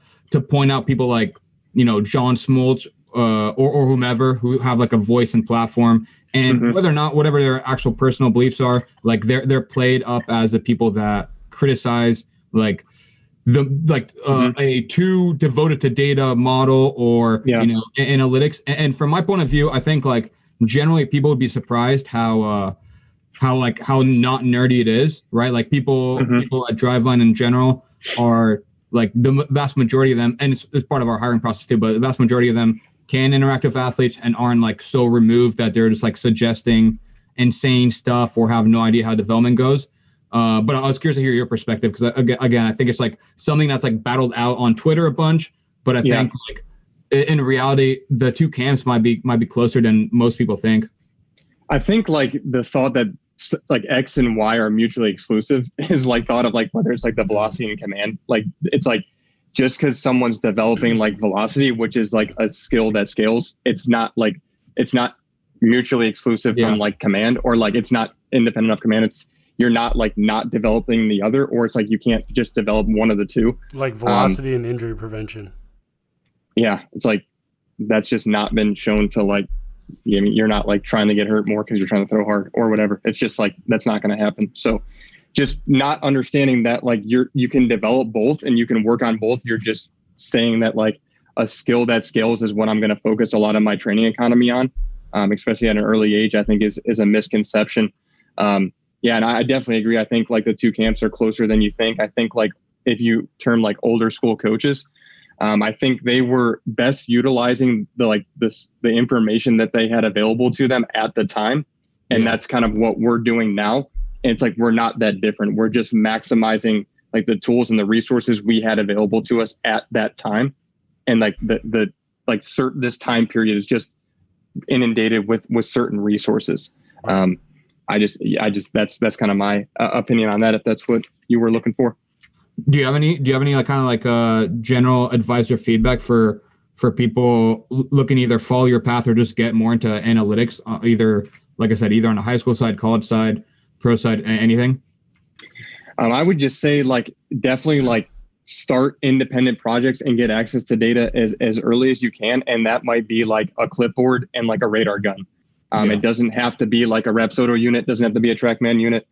point out people like John Smoltz or whomever who have like a voice and platform, and whether or not whatever their actual personal beliefs are, like they're played up as the people that criticize like a too devoted to data model or analytics. And from my point of view, I think like generally people would be surprised how not nerdy it is, right? Like people at Driveline in general are like the vast majority of them, and it's part of our hiring process too, but the vast majority of them can interact with athletes and aren't like so removed that they're just like suggesting insane stuff or have no idea how development goes. But I was curious to hear your perspective, because again, I think it's like something that's like battled out on Twitter a bunch, but I think like in reality, the two camps might be closer than most people think. I think like the thought that like X and Y are mutually exclusive is like thought of like whether it's like the velocity and command. Like it's like just because someone's developing like velocity, which is like a skill that scales, it's not mutually exclusive from like command, or like it's not independent of command. It's you're not like not developing the other, or it's like you can't just develop one of the two. Like velocity and injury prevention. Yeah, it's like that's just not been shown to like. I mean, you're not like trying to get hurt more because you're trying to throw hard or whatever. It's just like that's not going to happen. So, just not understanding that like you can develop both and you can work on both. You're just saying that like a skill that scales is what I'm going to focus a lot of my training economy on, especially at an early age. I think is a misconception. Yeah, and I definitely agree. I think like the two camps are closer than you think. I think like if you term like older school coaches. I think they were best utilizing the information that they had available to them at the time. And that's kind of what we're doing now. And it's like, we're not that different. We're just maximizing like the tools and the resources we had available to us at that time. And like this time period is just inundated with certain resources. That's kind of my opinion on that, if that's what you were looking for. Do you have any like kind of like general advice or feedback for people looking to either follow your path or just get more into analytics, either like I said, either on the high school side, college side, pro side, anything? I would just say like definitely like start independent projects and get access to data as early as you can, and that might be like a clipboard and like a radar gun. It doesn't have to be like a Rapsodo unit, doesn't have to be a TrackMan unit.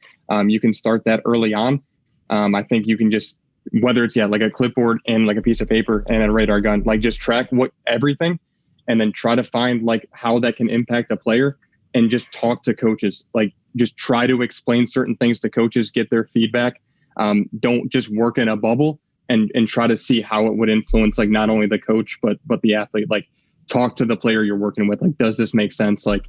You can start that early on. I think you can just, whether it's like a clipboard and like a piece of paper and a radar gun, like just track everything and then try to find like how that can impact a player, and just talk to coaches. Like just try to explain certain things to coaches, get their feedback. Don't just work in a bubble and try to see how it would influence like not only the coach, but the athlete. Like talk to the player you're working with. Like, does this make sense? Like,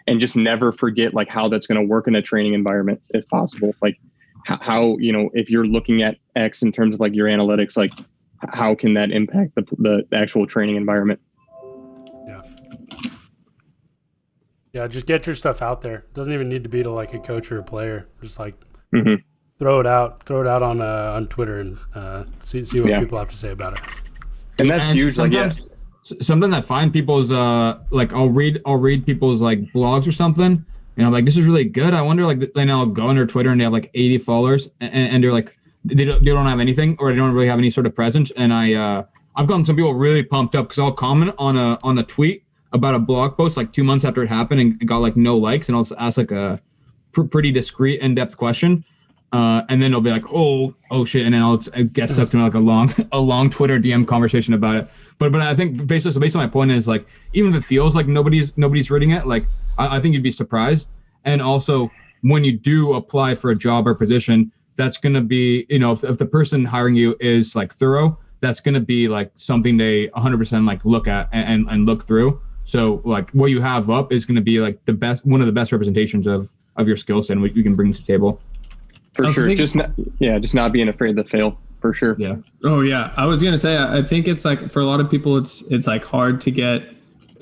and just never forget like how that's going to work in a training environment if possible. Like, how, if you're looking at X in terms of like your analytics, like how can that impact the actual training environment? Yeah, just get your stuff out there. It doesn't even need to be to like a coach or a player. Just like throw it out on Twitter and see what people have to say about it. And that's huge. Like, something I find people's like I'll read people's like blogs or something. And I'm like, this is really good. I wonder, like, then I'll go on their Twitter and they have like 80 followers, and they're like, they don't have anything, or they don't really have any sort of presence. And I've gotten some people really pumped up because I'll comment on a tweet about a blog post like 2 months after it happened and got like no likes, and I'll ask like a pretty discreet, in-depth question, and then they'll be like, oh shit, and then I'll get stuck to like a long Twitter DM conversation about it. But I think basically my point is like, even if it feels like nobody's reading it, like I think you'd be surprised. And also when you do apply for a job or position, that's going to be, if the person hiring you is like thorough, that's going to be like something they 100% like look at and look through. So like what you have up is going to be like one of the best representations of your skill set and what you can bring to the table. For sure. Just not being afraid to fail. For sure. Yeah. Oh yeah. I was going to say, I think it's like for a lot of people, it's like hard to get.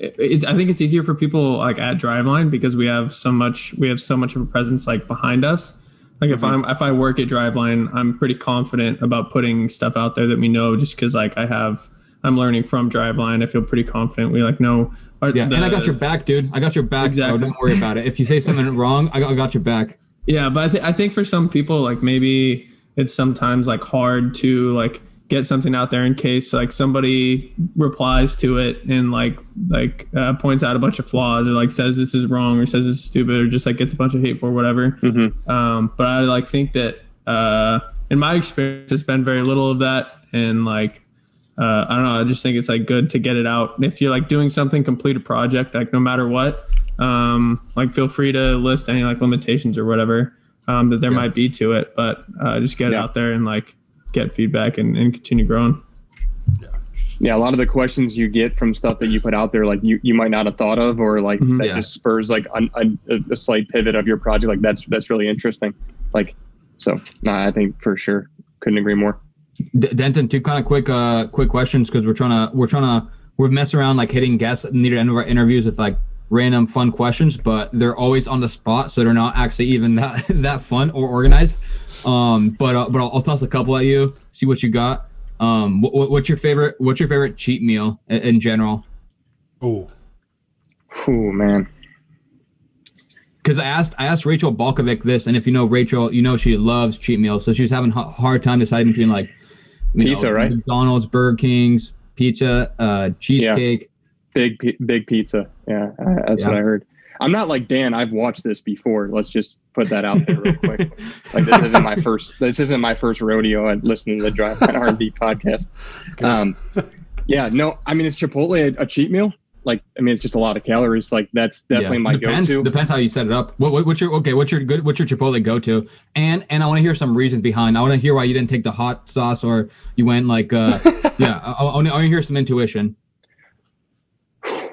I think it's easier for people like at Driveline because we have so much of a presence like behind us. Like if I work at Driveline, I'm pretty confident about putting stuff out there that we know, just because like I'm learning from Driveline. I feel pretty confident. We like know. And I got your back, dude. I got your back. Exactly. Bro. Don't worry about it. If you say something wrong, I got your back. Yeah, but I think for some people, like maybe it's sometimes like hard to like get something out there in case like somebody replies to it and like points out a bunch of flaws or like says this is wrong or says this is stupid or just like gets a bunch of hate for whatever. But I like think that in my experience, it's been very little of that. And like, I don't know, I just think it's like good to get it out. If you're like doing something, complete a project, like no matter what, like feel free to list any like limitations or whatever that there might be to it, but just get it out there and like get feedback and continue growing. Yeah, a lot of the questions you get from stuff that you put out there, like you might not have thought of, or like that just spurs like a slight pivot of your project. Like that's really interesting. Like, so no, I think for sure couldn't agree more. Denton, two kind of quick questions because we're trying to we've messed around like hitting guests near the end of our interviews with like random fun questions, but they're always on the spot, so they're not actually even that fun or organized. But I'll toss a couple at you, see what you got. What's your favorite cheat meal in general? Oh man. Because I asked Rachel Balkovic this, and if you know Rachel, you know she loves cheat meals, so she was having a hard time deciding between like pizza, right? McDonald's, Burger King's, pizza, cheesecake. Yeah. Big pizza. Yeah, that's what I heard. I'm not like Dan. I've watched this before. Let's just put that out there real quick. Like this isn't my first rodeo at listening to the Driveline R&D podcast. No, I mean, is Chipotle a cheat meal? Like, I mean, it's just a lot of calories. Like that's definitely my go-to. Depends how you set it up. What's your Chipotle go-to? And I want to hear some reasons behind. I want to hear why you didn't take the hot sauce or you went like I want to hear some intuition.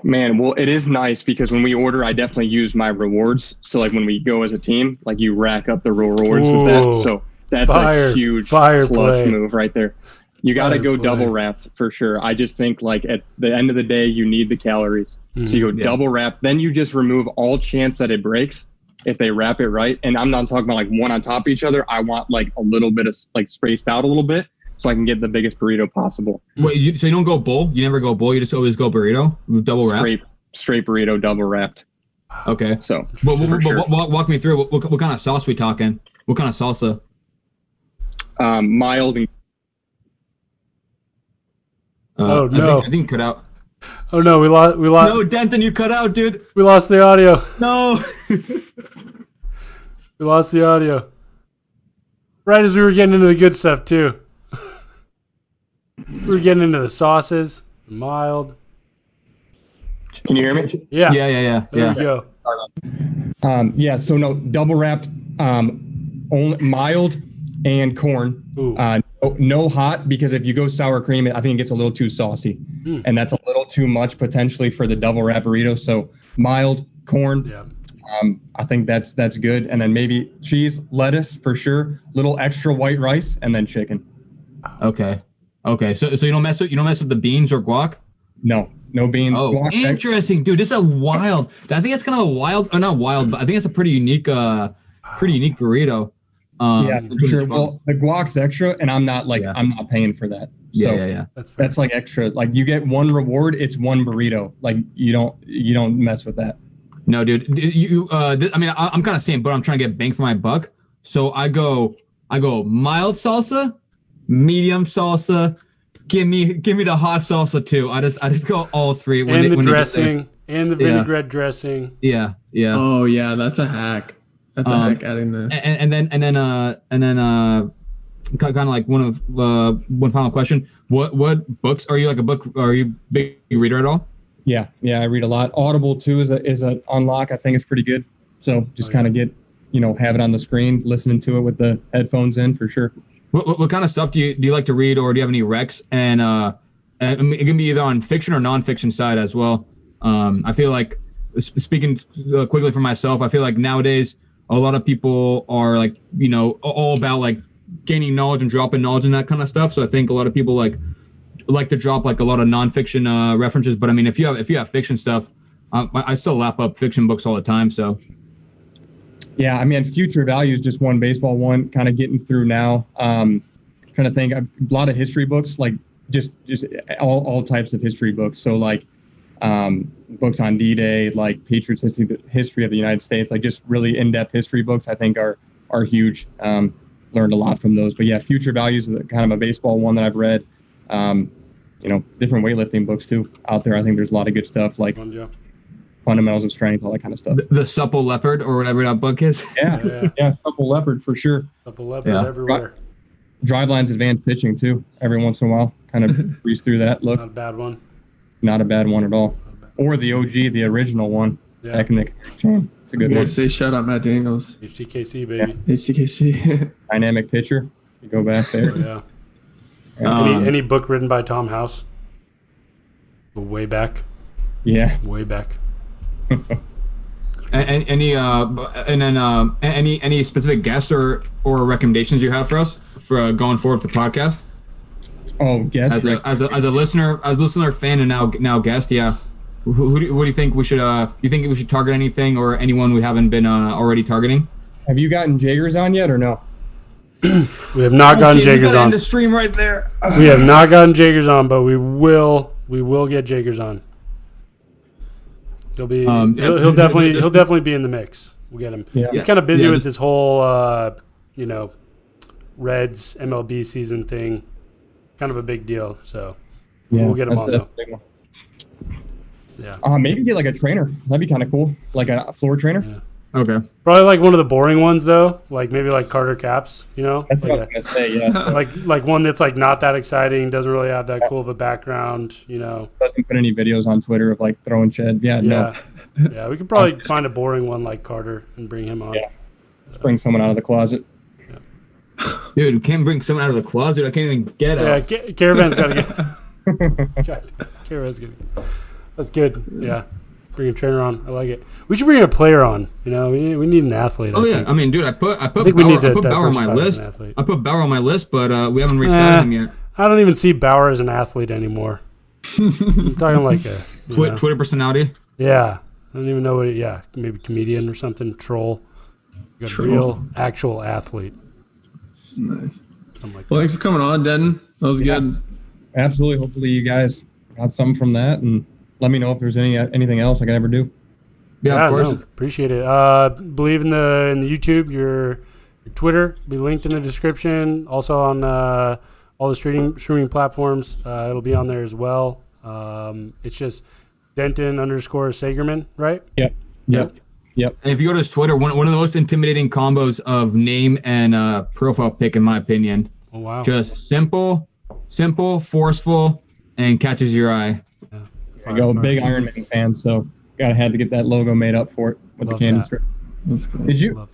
Man, well, it is nice because when we order, I definitely use my rewards. So like when we go as a team, like you rack up the rewards with that. So that's a huge clutch move right there. You got to go double wrapped for sure. I just think like at the end of the day, you need the calories. So you go double wrap, then you just remove all chance that it breaks if they wrap it right. And I'm not talking about like one on top of each other. I want like a little bit of like spaced out a little bit so I can get the biggest burrito possible. Wait, so you don't go bowl? You never go bowl? You just always go burrito with double wrap? Straight burrito, double wrapped. Okay. So walk me through. What kind of sauce we talking? What kind of salsa? Mild and no! I think cut out. Oh no, we lost. No, Denton, you cut out, dude. We lost the audio. No. We lost the audio. Right as we were getting into the good stuff too. We were getting into the sauces, mild. Can you hear me? Yeah. Yeah. There we go. So no, double wrapped, only mild and corn. No hot, because if you go sour cream, I think it gets a little too saucy, and that's a little too much potentially for the double wrap burrito. So mild, corn. Yeah. I think that's good, and then maybe cheese, lettuce for sure, little extra white rice, and then chicken. Okay. So you don't mess with the beans or guac? No beans. Oh, guac, interesting, dude. This is a wild. I think it's kind of a wild, or not wild, but I think it's a pretty unique burrito. Yeah, for sure. Well, the guac's extra, and I'm not paying for that. So yeah. That's like extra. Like you get one reward, it's one burrito. Like you don't mess with that. No, dude. I'm kind of saying, but I'm trying to get bang for my buck. So I go mild salsa, medium salsa. Give me the hot salsa too. I just go all three. And the dressing and the vinaigrette dressing. Yeah. Oh yeah, that's a hack. That's a hack adding the. And then kind of like one final question. What books are you are you a big reader at all? Yeah, I read a lot. Audible too is an unlock. I think it's pretty good. So just kind of get, have it on the screen, listening to it with the headphones in for sure. What kind of stuff do you like to read, or do you have any recs? And it can be either on fiction or nonfiction side as well. I feel like, speaking quickly for myself, I feel like nowadays a lot of people are like, all about like gaining knowledge and dropping knowledge and that kind of stuff. So I think a lot of people like to drop like a lot of nonfiction references. But I mean, if you have fiction stuff, I still lap up fiction books all the time. So. Yeah, I mean, Future Value is just one baseball one, kind of getting through now. Trying to think, a lot of history books, like just all types of history books. So like books on D-Day, like Patriots history of the United States, like just really in-depth history books, I think are huge. Learned a lot from those. But yeah, Future Values is kind of a baseball one that I've read. Different weightlifting books too out there. I think there's a lot of good stuff like Fundamentals of Strength, all that kind of stuff. The Supple Leopard or whatever that book is. Yeah, Supple Leopard for sure. Supple Leopard everywhere. Driveline's Advanced Pitching too. Every once in a while, kind of breeze through that. Look, not a bad one. Not a bad one at all. Or the OG, the original one. Back in the chain. It's a good one. Say shout out Matt Daniels. HTKC baby. Yeah. HTKC. Dynamic pitcher. You go back there. Any book written by Tom House? Way back. Yeah. Way back. Any specific guests or recommendations you have for us for going forward with the podcast? Oh, guest. As a listener fan and now guest, yeah. What do you think we should? You think we should target anything or anyone we haven't been already targeting? Have you gotten Jagers on yet or no? We have not gotten Jagers on. The stream right there. We have not gotten Jagers on, but we will get Jagers on. He'll be he'll definitely be in the mix. We'll get him. Yeah. He's kind of busy with this whole Reds MLB season thing. Kind of a big deal, so we'll get him on though. Yeah. Maybe get like a trainer. That'd be kind of cool, like a floor trainer. Yeah. Okay. Probably like one of the boring ones though, like maybe like Carter Caps. That's like what I was gonna say. Yeah. like one that's like not that exciting, doesn't really have that cool of a background. Doesn't put any videos on Twitter of like throwing shed. Yeah. No. Yeah, we could probably find a boring one like Carter and bring him on. Yeah. Let's bring someone out of the closet. Dude, we can't bring someone out of the closet. I can't even get out. Yeah, Caravan's got to get. Caravan's good. That's good. Yeah, bring a trainer on. I like it. We should bring a player on. We need an athlete. Oh, I yeah. think. I mean, dude, I put Bauer on my list. I put Bauer on my list, but we haven't re-signed him yet. I don't even see Bauer as an athlete anymore. I'm talking like a Twitter personality. Yeah, I don't even know what. Yeah, maybe comedian or something. Troll. Like a real actual athlete. Nice. Like well, thanks for coming on, Denton. That was good. Absolutely. Hopefully you guys got something from that, and let me know if there's anything else I can ever do. Yeah, of course. No, appreciate it. Believe in the YouTube. Your Twitter will be linked in the description. Also on all the streaming platforms. It'll be on there as well. It's just Denton_Sagerman, right? Yep. And if you go to his Twitter, one of the most intimidating combos of name and profile pic, in my opinion. Oh, wow. Just simple, forceful, and catches your eye. Yeah. There you go. Big Iron Man fan, so had to get that logo made up for it with the candy stripe. That's cool.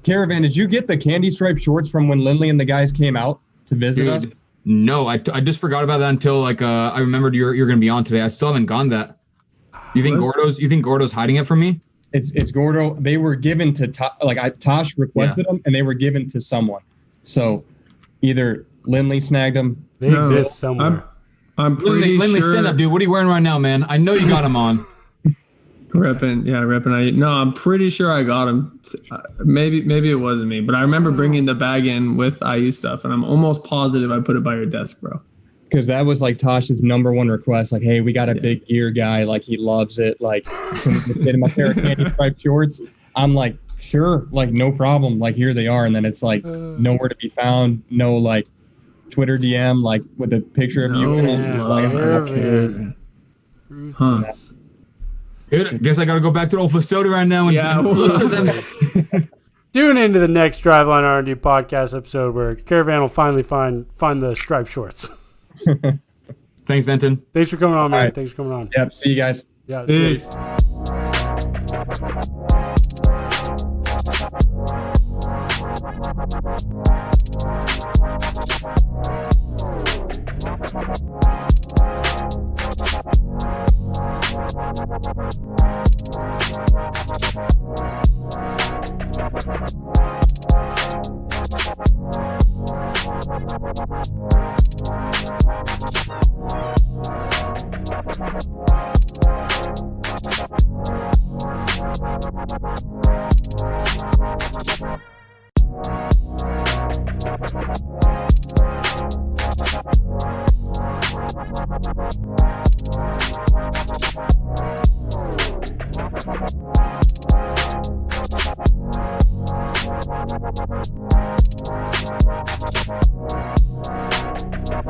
Caravan, did you get the candy stripe shorts from when Lindley and the guys came out to visit us? No, I just forgot about that until I remembered you're going to be on today. I still haven't gone that. You think Gordo's hiding it from me? It's Gordo. They were given to Tosh requested them, and they were given to someone. So either Lindley snagged them. They exist somewhere. I'm pretty Lindley, sure. stand up, dude. What are you wearing right now, man? I know you got him on. Repping. No, I'm pretty sure I got him. Maybe it wasn't me, but I remember bringing the bag in with IU stuff, and I'm almost positive I put it by your desk, bro. Because that was like Tosh's #1 request. Like, hey, we got a big gear guy. Like, he loves it. Like, can we get him a pair of candy striped shorts? I'm like, sure. Like, no problem. Like, here they are. And then it's like nowhere to be found. No, like, Twitter DM, like, with a picture of you. Huh. Dude, I guess I got to go back to the old facility right now. And look at them. Tune into the next Driveline R&D podcast episode where Caravan will finally find the striped shorts. Thanks, Denton. Thanks for coming on, man. Right. Thanks for coming on. Yep. See you guys. Yeah. Peace. We'll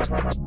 be right back.